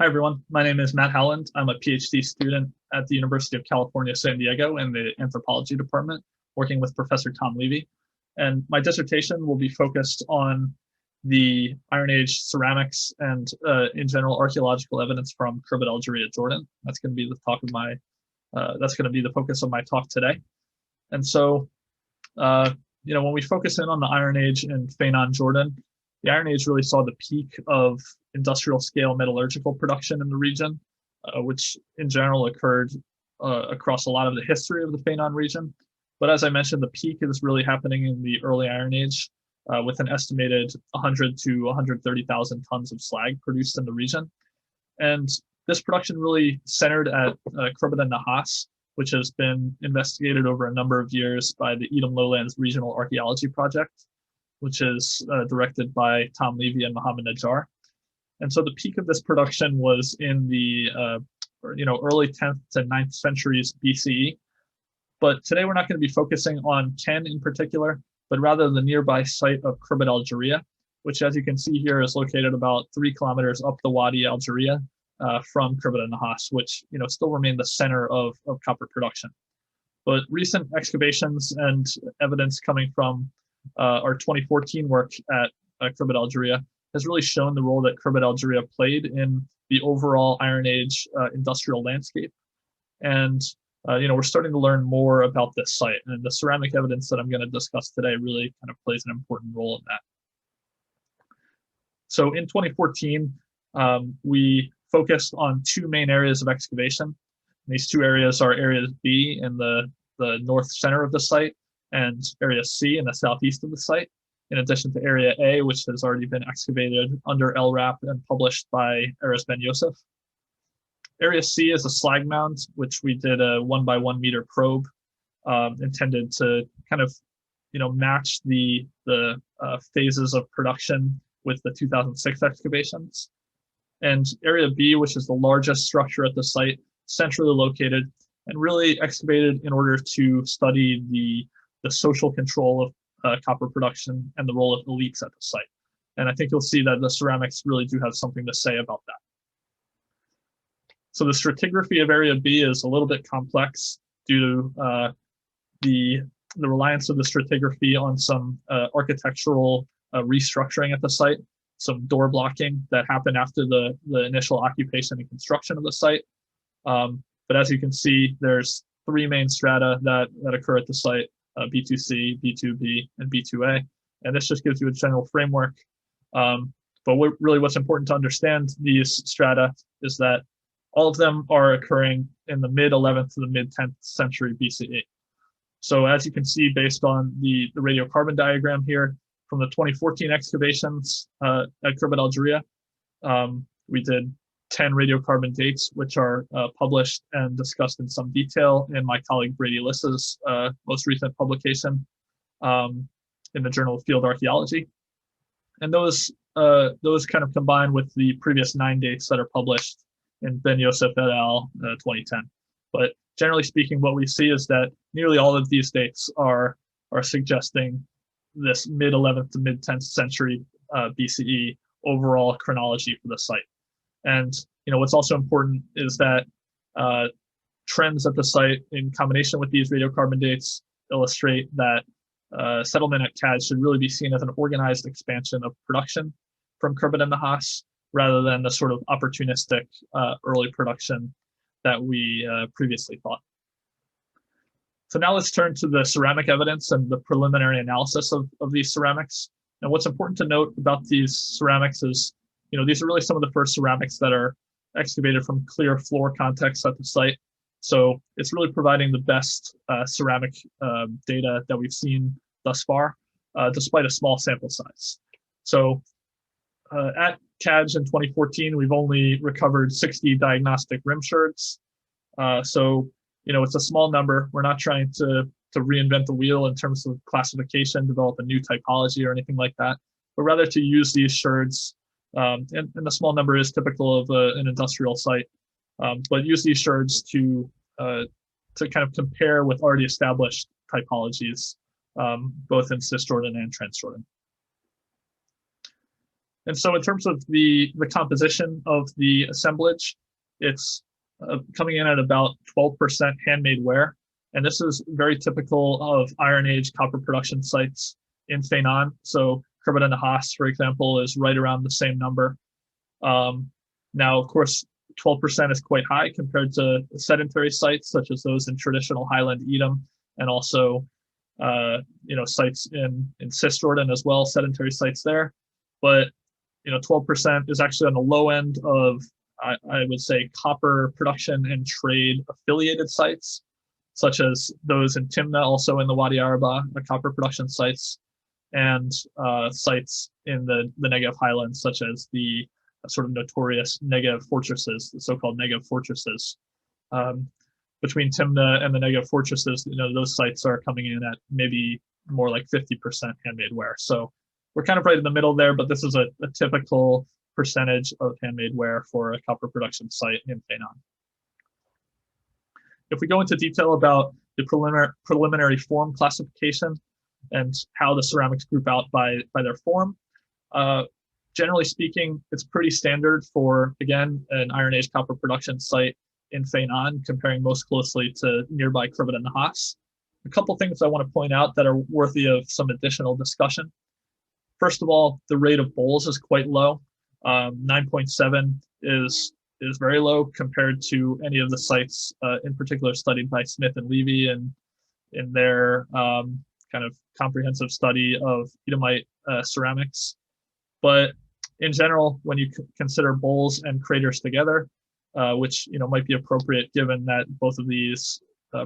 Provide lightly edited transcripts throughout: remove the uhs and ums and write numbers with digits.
Hi, everyone. My name is Matt Howland. I'm a PhD student at the University of California, San Diego in the anthropology department, working with Professor Tom Levy. And my dissertation will be focused on the Iron Age ceramics and, in general, archaeological evidence from Khirbat al-Jariya, Jordan. That's going to be the focus of my talk today. And so, when we focus in on the Iron Age in Fainan, Jordan, the Iron Age really saw the peak of industrial scale metallurgical production in the region, which in general occurred across a lot of the history of the Fainan region. But as I mentioned, the peak is really happening in the early Iron Age, with an estimated 100 to 130,000 tons of slag produced in the region. And this production really centered at Khirbat al-Nahas, which has been investigated over a number of years by the Edom Lowlands Regional Archaeology Project, which is directed by Tom Levy and Mohammed Najjar. And so the peak of this production was in the early 10th to 9th centuries BCE. But today we're not going to be focusing on Ken in particular, but rather the nearby site of Khirbat al-Jariya, which, as you can see here, is located about 3 kilometers up the Wadi al-Jariya from Khirbat al-Nahas, which still remain the center of copper production. But recent excavations and evidence coming from our 2014 work at Khirbat al-Jariya has really shown the role that Khirbat al-Jariya played in the overall Iron Age industrial landscape. And we're starting to learn more about this site, and the ceramic evidence that I'm going to discuss today really kind of plays an important role in that. So in 2014, we focused on 2 main areas of excavation. These 2 areas are Area B in the north center of the site, and Area C in the southeast of the site, in addition to Area A, which has already been excavated under LRAP and published by Erez Ben Yosef. Area C is a slag mound, which we did a 1 by 1 meter probe intended to kind of, match the phases of production with the 2006 excavations. And Area B, which is the largest structure at the site, centrally located and really excavated in order to study the social control of copper production and the role of elites at the site. And I think you'll see that the ceramics really do have something to say about that. So the stratigraphy of Area B is a little bit complex due to the reliance of the stratigraphy on some architectural restructuring at the site, some door blocking that happened after the initial occupation and construction of the site. But as you can see, there's 3 main strata that occur at the site: B2C, B2B, and B2A. And this just gives you a general framework. But what's important to understand these strata is that all of them are occurring in the mid-11th to the mid-10th century BCE. So as you can see, based on the radiocarbon diagram here from the 2014 excavations at Khirbat al-Jariya, we did 10 radiocarbon dates, which are published and discussed in some detail in my colleague Brady Liss's most recent publication in the Journal of Field Archaeology. And those kind of combine with the previous 9 dates that are published in Ben Yosef et al. 2010. But generally speaking, what we see is that nearly all of these dates are suggesting this mid-11th to mid-10th century BCE overall chronology for the site. And what's also important is that trends at the site in combination with these radiocarbon dates illustrate that settlement at Cad should really be seen as an organized expansion of production from Khirbat al-Nahas, rather than the sort of opportunistic early production that we previously thought. So now let's turn to the ceramic evidence and the preliminary analysis of these ceramics. And what's important to note about these ceramics is, these are really some of the first ceramics that are excavated from clear floor context at the site. So it's really providing the best ceramic data that we've seen thus far, despite a small sample size. So at CADS in 2014, we've only recovered 60 diagnostic rim sherds. So, it's a small number. We're not trying to reinvent the wheel in terms of classification, develop a new typology or anything like that, but rather to use these sherds. And the small number is typical of an industrial site, but use these sherds to kind of compare with already established typologies, both in Cisjordan and Transjordan. And so in terms of the composition of the assemblage, it's coming in at about 12% handmade ware. And this is very typical of Iron Age copper production sites in Fainan. So Khirbat al-Jariya, for example, is right around the same number. Now, of course, 12% is quite high compared to sedentary sites such as those in traditional highland Edom, and also sites in Cisjordan as well, sedentary sites there. But 12% is actually on the low end of, I would say, copper production and trade affiliated sites, such as those in Timna, also in the Wadi Araba, the copper production sites, and sites in the Negev highlands, such as the sort of notorious Negev fortresses, the so-called Negev fortresses. Between Timna and the Negev fortresses, those sites are coming in at maybe more like 50% handmade ware. So we're kind of right in the middle there, but this is a typical percentage of handmade ware for a copper production site in Fainan. If we go into detail about the preliminary form classification and how the ceramics group out by their form, generally speaking, it's pretty standard for, again, an Iron Age copper production site in Fainan, comparing most closely to nearby Khirbat al-Jariya. A couple things I want to point out that are worthy of some additional discussion. First of all, the rate of bowls is quite low. 9.7 is very low compared to any of the sites, in particular studied by Smith and Levy and in their kind of comprehensive study of Edomite ceramics. But in general, when you consider bowls and craters together, which might be appropriate given that both of these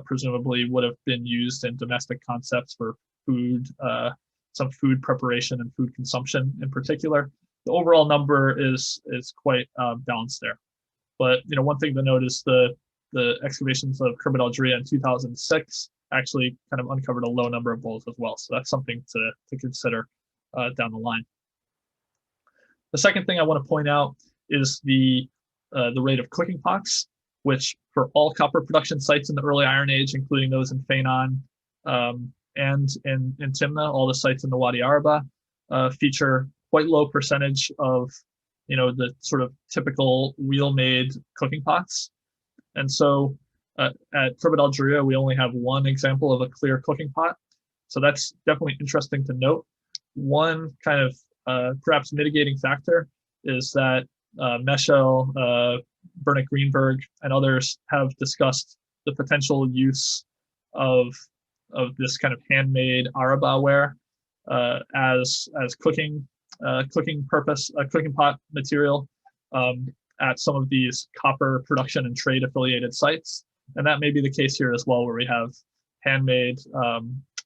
presumably would have been used in domestic concepts for food, some food preparation and food consumption in particular, the overall number is quite balanced there. But one thing to note is the excavations of Khirbat al-Jariya in 2006 actually kind of uncovered a low number of bowls as well. So that's something to consider down the line. The second thing I want to point out is the rate of cooking pots, which for all copper production sites in the early Iron Age, including those in Fainan and in Timna, all the sites in the Wadi Araba, feature quite low percentage of the sort of typical wheel-made cooking pots. And so at Khirbat al-Jariya, we only have one example of a clear cooking pot. So that's definitely interesting to note. One kind of perhaps mitigating factor is that Meschel, Bernard Greenberg, and others have discussed the potential use of this kind of handmade Araba ware as cooking pot material at some of these copper production and trade affiliated sites. And that may be the case here as well, where we have handmade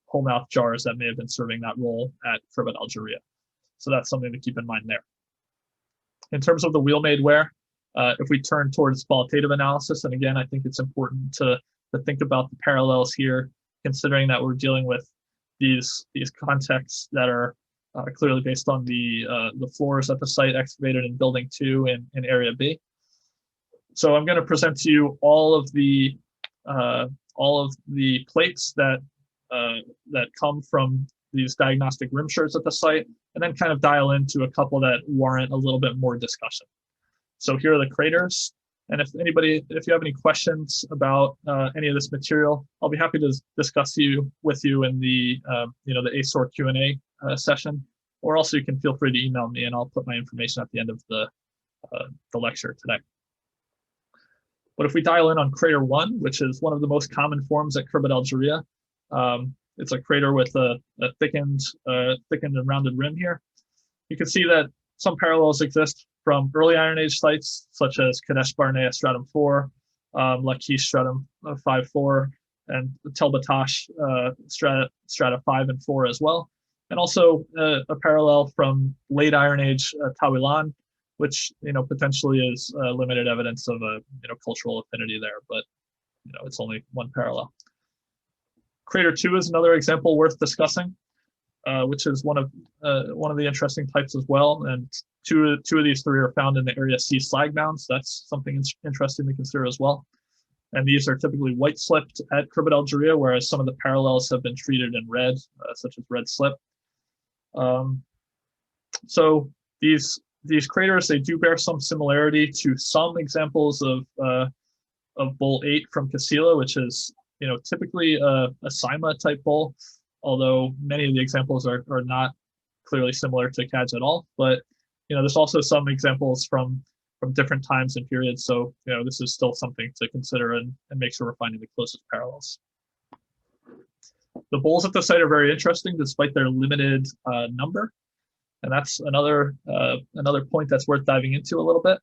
whole mouth jars that may have been serving that role at Khirbat al-Jariya. So that's something to keep in mind there. In terms of the wheel-made ware, if we turn towards qualitative analysis, and again, I think it's important to think about the parallels here, considering that we're dealing with these contexts that are clearly based on the floors at the site excavated in Building 2 in Area B. So I'm going to present to you all of the plates that come from these diagnostic rim shirts at the site, and then kind of dial into a couple that warrant a little bit more discussion. So here are the craters, and if you have any questions about any of this material, I'll be happy to discuss with you in the the ASOR Q&A session, or also you can feel free to email me, and I'll put my information at the end of the lecture today. But if we dial in on crater 1, which is one of the most common forms at Khirbat al-Jariya, it's a crater with a thickened and rounded rim here. You can see that some parallels exist from early Iron Age sites, such as Kadesh Barnea Stratum 4, Lachish Stratum 5-4, and Tel Batash Strata 5 and 4 as well. And also a parallel from late Iron Age Tawilan, which potentially is limited evidence of a cultural affinity there, but it's only one parallel. Crater 2 is another example worth discussing, which is one of the interesting types as well. And two of these three are found in the Area C slag mounds. That's something interesting to consider as well. And these are typically white slipped at Khirbat al-Jariya, whereas some of the parallels have been treated in red, such as red slip. So these these craters, they do bear some similarity to some examples of Bowl 8 from Casilla, which is typically a Sima type bowl, although many of the examples are not clearly similar to Cadge at all. But there's also some examples from different times and periods. So this is still something to consider and make sure we're finding the closest parallels. The bowls at the site are very interesting despite their limited number. And that's another point that's worth diving into a little bit.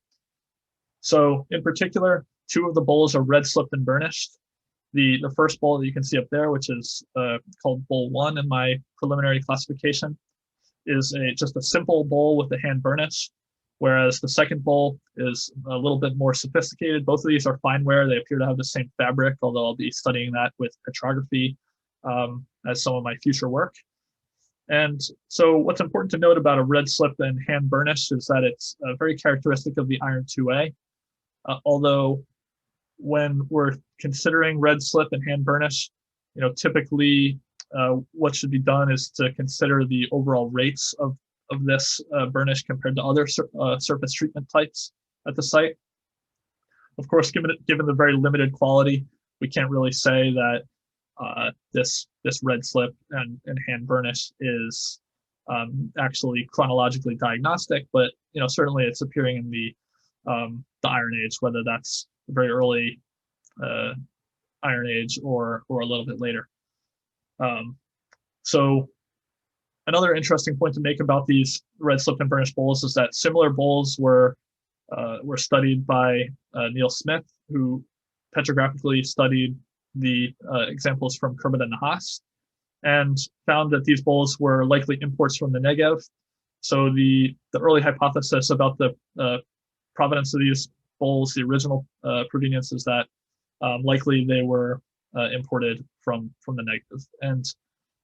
So in particular, 2 of the bowls are red slipped and burnished. The first bowl that you can see up there, which is called Bowl 1 in my preliminary classification, is just a simple bowl with a hand burnish, whereas the second bowl is a little bit more sophisticated. Both of these are fineware. They appear to have the same fabric, although I'll be studying that with petrography as some of my future work. And so what's important to note about a red slip and hand burnish is that it's very characteristic of the iron 2A, although when we're considering red slip and hand burnish, typically what should be done is to consider the overall rates of this burnish compared to other surface treatment types at the site. Of course, given the very limited quality, we can't really say that this red slip and hand burnish is actually chronologically diagnostic, but certainly it's appearing in the Iron Age, whether that's the very early Iron Age or a little bit later. So another interesting point to make about these red slip and burnished bowls is that similar bowls were studied by Neil Smith, who petrographically studied the examples from Khirbat and Nahas, and found that these bowls were likely imports from the Negev. So the early hypothesis about the provenance of these bowls, the original provenience, is that likely they were imported from the Negev. And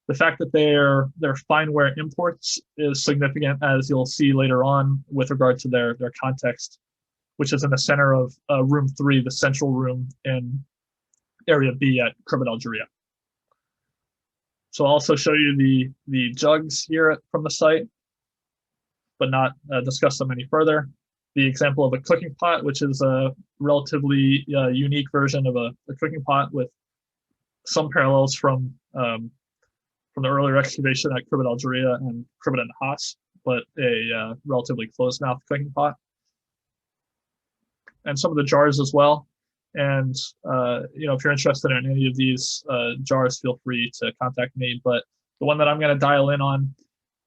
the fact that they're fineware imports is significant, as you'll see later on with regard to their context, which is in the center of room 3, the central room in area B at Khirbat al-Jariya. So I'll also show you the jugs here from the site, but not discuss them any further. The example of a cooking pot, which is a relatively unique version of a cooking pot with some parallels from the earlier excavation at Khirbat al-Jariya and Khirbat and Nahas, but a relatively closed-mouth cooking pot. And some of the jars as well. And if you're interested in any of these jars, feel free to contact me. But the one that I'm going to dial in on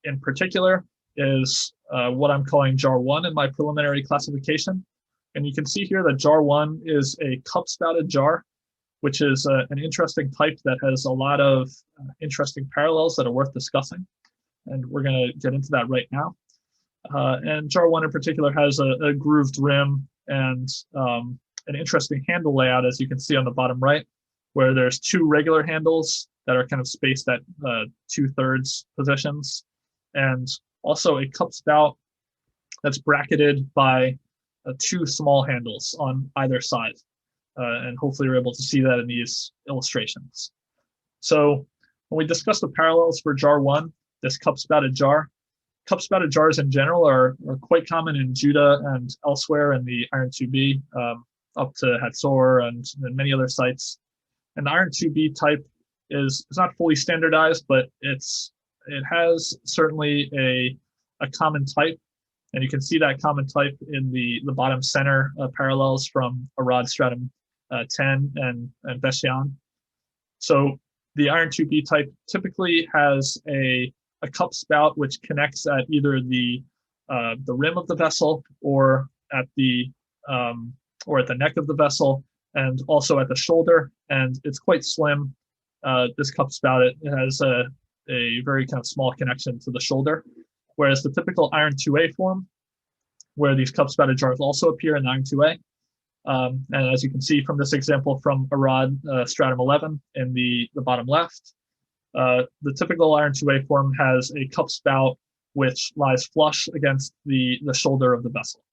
in particular is what I'm calling jar 1 in my preliminary classification. And you can see here that jar 1 is a cup-spouted jar, which is an interesting type that has a lot of interesting parallels that are worth discussing. And we're going to get into that right now. And jar 1 in particular has a grooved rim and an interesting handle layout, as you can see on the bottom right, where there's 2 regular handles that are kind of spaced at 2/3 positions, and also a cup spout that's bracketed by 2 small handles on either side. And hopefully you're able to see that in these illustrations. So when we discuss the parallels for jar 1, this cup-spouted jars in general are quite common in Judah and elsewhere in the Iron 2B, up to Hatzor and many other sites. And the Iron 2B type is not fully standardized, but it has certainly a common type. And you can see that common type in the bottom center parallels from Arad stratum 10 and Beshian. So the Iron 2B type typically has a cup spout which connects at either the rim of the vessel or at the neck of the vessel, and also at the shoulder, and it's quite slim. This cup spout, it has a very kind of small connection to the shoulder, whereas the typical Iron 2A form, where these cup spouted jars also appear in Iron 2A, and as you can see from this example from Arad stratum 11 in the bottom left, the typical Iron 2A form has a cup spout which lies flush against the shoulder of the vessel.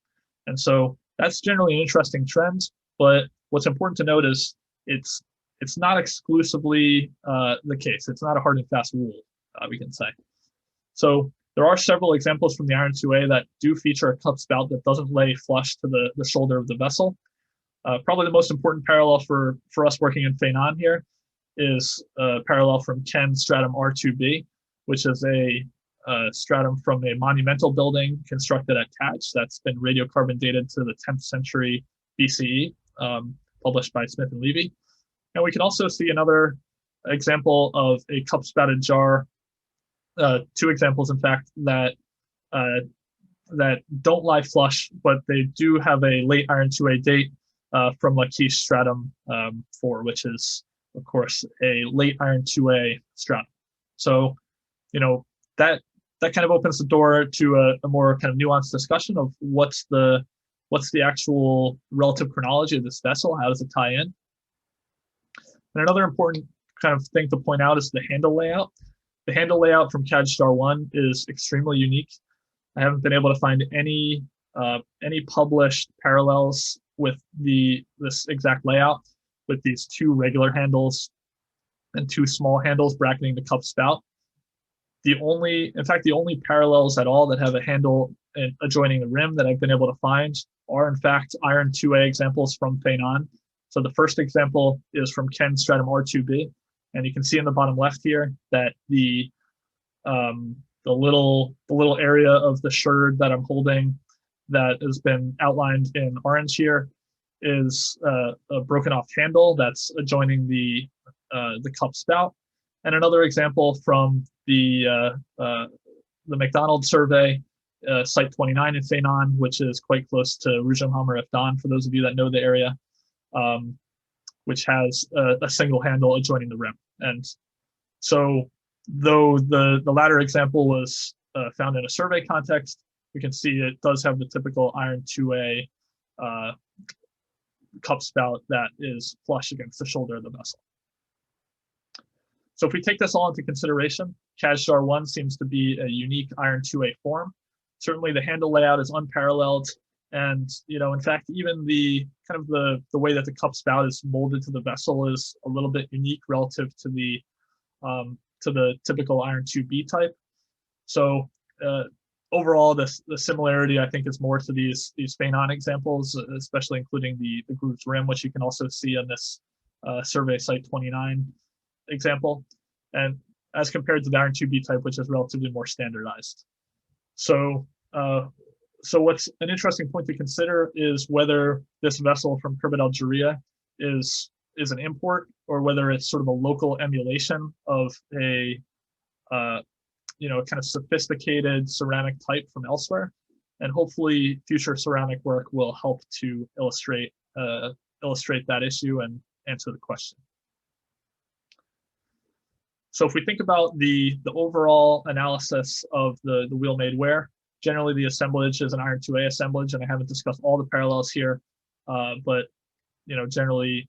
And so that's generally an interesting trend, but what's important to note is it's not exclusively the case. It's not a hard and fast rule, we can say. So There are several examples from the Iron 2A that do feature a cup spout that doesn't lay flush to the shoulder of the vessel. Probably the most important parallel for us working in Fainan here is a parallel from Ken stratum R2B, which is a stratum from a monumental building constructed at Catch that's been radiocarbon dated to the 10th century BCE, published by Smith and Levy. And we can also see another example of a cup spouted jar, two examples, in fact, that don't lie flush, but they do have a late Iron 2A date from Lachish stratum 4, which is, of course, a late Iron 2A stratum. So, that kind of opens the door to a more kind of nuanced discussion of what's the actual relative chronology of this vessel, how does it tie in? And another important kind of thing to point out is the handle layout. The handle layout from CAD Star 1 is extremely unique. I haven't been able to find any published parallels with this exact layout, with these two regular handles and two small handles bracketing the cup spout. The only parallels at all that have a handle adjoining the rim that I've been able to find are, in fact, Iron 2A examples from Fainan. So the first example is from Ken stratum R2B, and you can see in the bottom left here that the little area of the sherd that I'm holding that has been outlined in orange here is a broken off handle that's adjoining the cup spout. And another example from the McDonald survey, site 29 in Fainan, which is quite close to Rujamhammer F Don, for those of you that know the area, which has a single handle adjoining the rim. And so, though the latter example was found in a survey context, we can see it does have the typical Iron 2A cup spout that is flush against the shoulder of the vessel. So if we take this all into consideration, CAD Star 1 seems to be a unique Iron 2A form. Certainly the handle layout is unparalleled, and in fact, even the kind of the way that the cup spout is molded to the vessel is a little bit unique relative to the typical Iron 2B type. So overall, the similarity, I think, is more to these Fainan examples, especially including the grooved rim, which you can also see on this survey site 29 example, and as compared to the Iron 2B type, which is relatively more standardized. So what's an interesting point to consider is whether this vessel from Khirbat al-Jariya is an import, or whether it's sort of a local emulation of a kind of sophisticated ceramic type from elsewhere. And hopefully future ceramic work will help to illustrate that issue and answer the question. So if we think about the overall analysis of the wheel-made ware, generally the assemblage is an Iron 2A assemblage, and I haven't discussed all the parallels here, but generally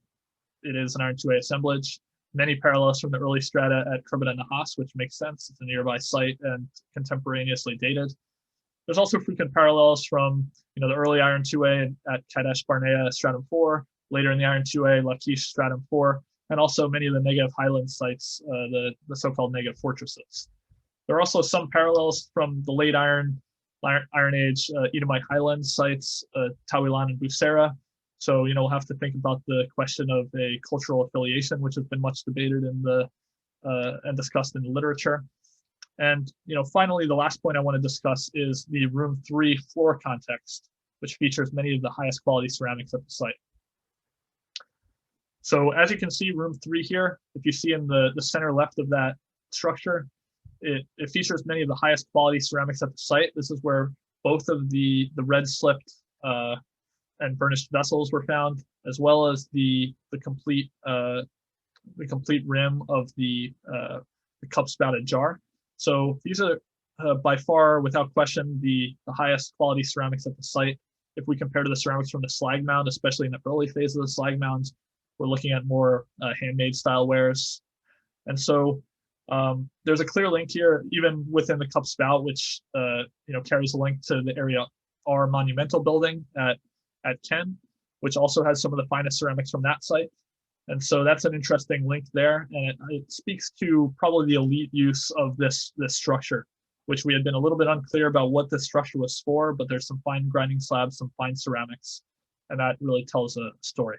it is an Iron 2A assemblage. Many parallels from the early strata at Khirbat al-Nahas, which makes sense. It's a nearby site and contemporaneously dated. There's also frequent parallels from the early Iron 2A at Kadesh Barnea stratum 4, later in the Iron 2A Lachish stratum 4, and also many of the Negev highland sites, the so-called Negev fortresses. There are also some parallels from the late Iron Age Edomite highland sites, Tawilan and Busera. So we'll have to think about the question of a cultural affiliation, which has been much debated in and discussed in the literature. And finally, the last point I want to discuss is the room 3 floor context, which features many of the highest quality ceramics at the site. So as you can see, room 3 here, if you see in the center left of that structure, it features many of the highest quality ceramics at the site. This is where both of the red slipped and burnished vessels were found, as well as the complete rim of the cup spouted jar. So these are by far, without question, the highest quality ceramics at the site. If we compare to the ceramics from the slag mound, especially in the early phase of the slag mound, we're looking at more handmade style wares. And so there's a clear link here, even within the cup spout, which carries a link to the area R monumental building at Ken, which also has some of the finest ceramics from that site. And so that's an interesting link there, and it speaks to probably the elite use of this structure. which we had been a little bit unclear about what this structure was for, but there's some fine grinding slabs, some fine ceramics, and that really tells a story.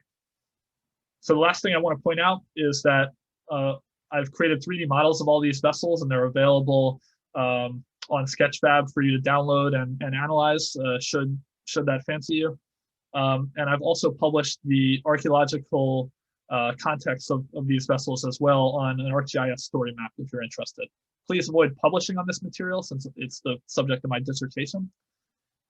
So the last thing I want to point out is that I've created 3D models of all these vessels, and they're available on Sketchfab for you to download and analyze, should that fancy you. And I've also published the archaeological context of these vessels as well on an ArcGIS story map if you're interested. Please avoid publishing on this material since it's the subject of my dissertation.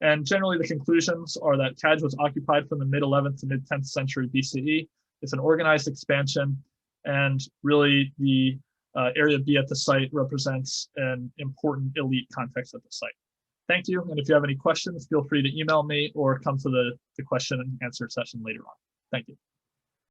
And generally the conclusions are that Kaj was occupied from the mid-11th to mid-10th century BCE. It's an organized expansion, and really the area B at the site represents an important elite context at the site. Thank you, and if you have any questions, feel free to email me or come to the question and answer session later on. Thank you.